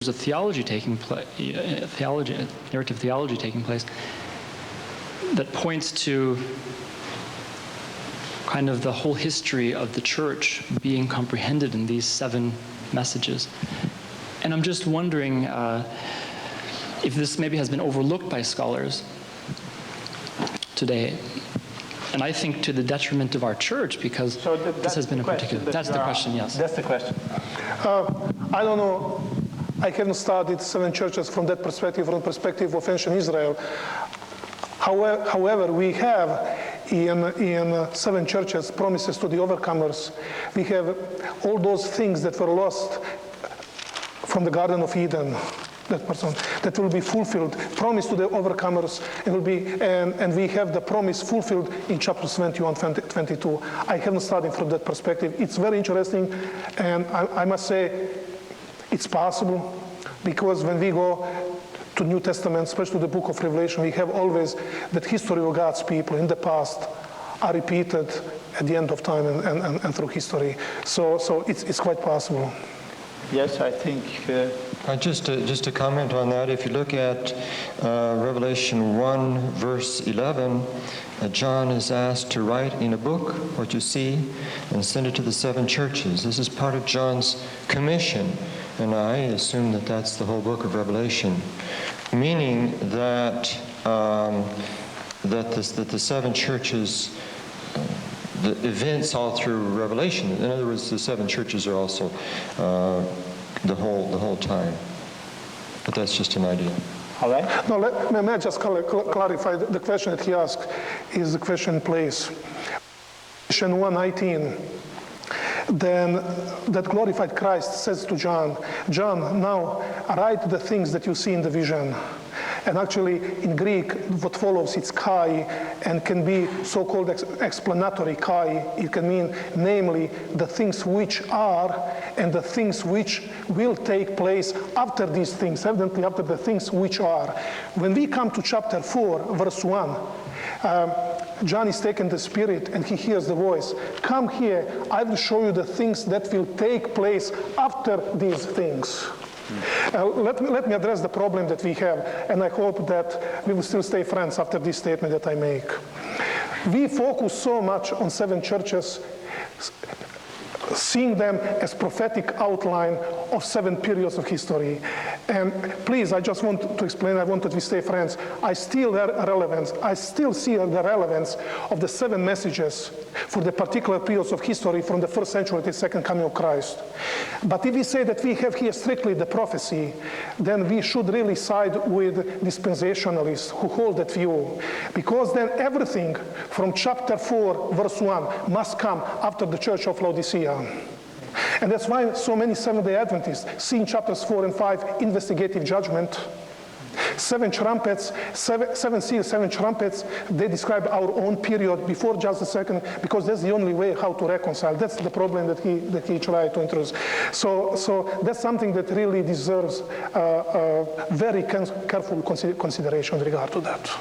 a theology taking place, narrative theology taking place that points to kind of the whole history of the church being comprehended in these 7 messages. And I'm just wondering if this maybe has been overlooked by scholars today. And I think to the detriment of our church, because this has been a particular... That's the question, yes. That's the question. I don't know. I haven't studied 7 churches from that perspective, from the perspective of ancient Israel. However, we have in 7 churches promises to the overcomers. We have all those things that were lost from the Garden of Eden, that will be fulfilled, promise to the overcomers, and we have the promise fulfilled in chapters 21 and 22. I haven't studied from that perspective. It's very interesting, and I must say it's possible, because when we go to New Testament, especially the book of Revelation, we have always that history of God's people in the past are repeated at the end of time and through history. So it's quite possible. Yes, I think... Just to comment on that, if you look at Revelation 1, verse 11, John is asked to write in a book what you see and send it to the 7 churches. This is part of John's commission, and I assume that that's the whole book of Revelation, meaning that the 7 churches, the events all through Revelation. In other words, the 7 churches are also the whole time. But that's just an idea. All right. No, may I just clarify the question that he asked is the question in place. Revelation 1:19. Then that glorified Christ says to John, John, now write the things that you see in the vision. And actually, in Greek, what follows, it's kai, and can be so-called explanatory kai. It can mean, namely, the things which are and the things which will take place after these things, evidently after the things which are. When we come to chapter 4, verse 1, John is taken the Spirit and he hears the voice. Come here, I will show you the things that will take place after these things. Let me address the problem that we have, and I hope that we will still stay friends after this statement that I make. We focus so much on 7 churches, seeing them as prophetic outline of 7 periods of history. And please, I just want to explain, I want that we stay friends. I still see the relevance of the 7 messages for the particular periods of history from the 1st century to the second coming of Christ. But if we say that we have here strictly the prophecy, then we should really side with dispensationalists who hold that view. Because then everything from chapter 4, verse 1 must come after the church of Laodicea. And that's why so many Seventh-day Adventists see in chapters 4 and 5 investigative judgment. 7 trumpets, 7 seals, 7 trumpets, they describe our own period before just a second, because that's the only way how to reconcile. That's the problem that he tried to introduce. So that's something that really deserves very careful consideration with regard to that.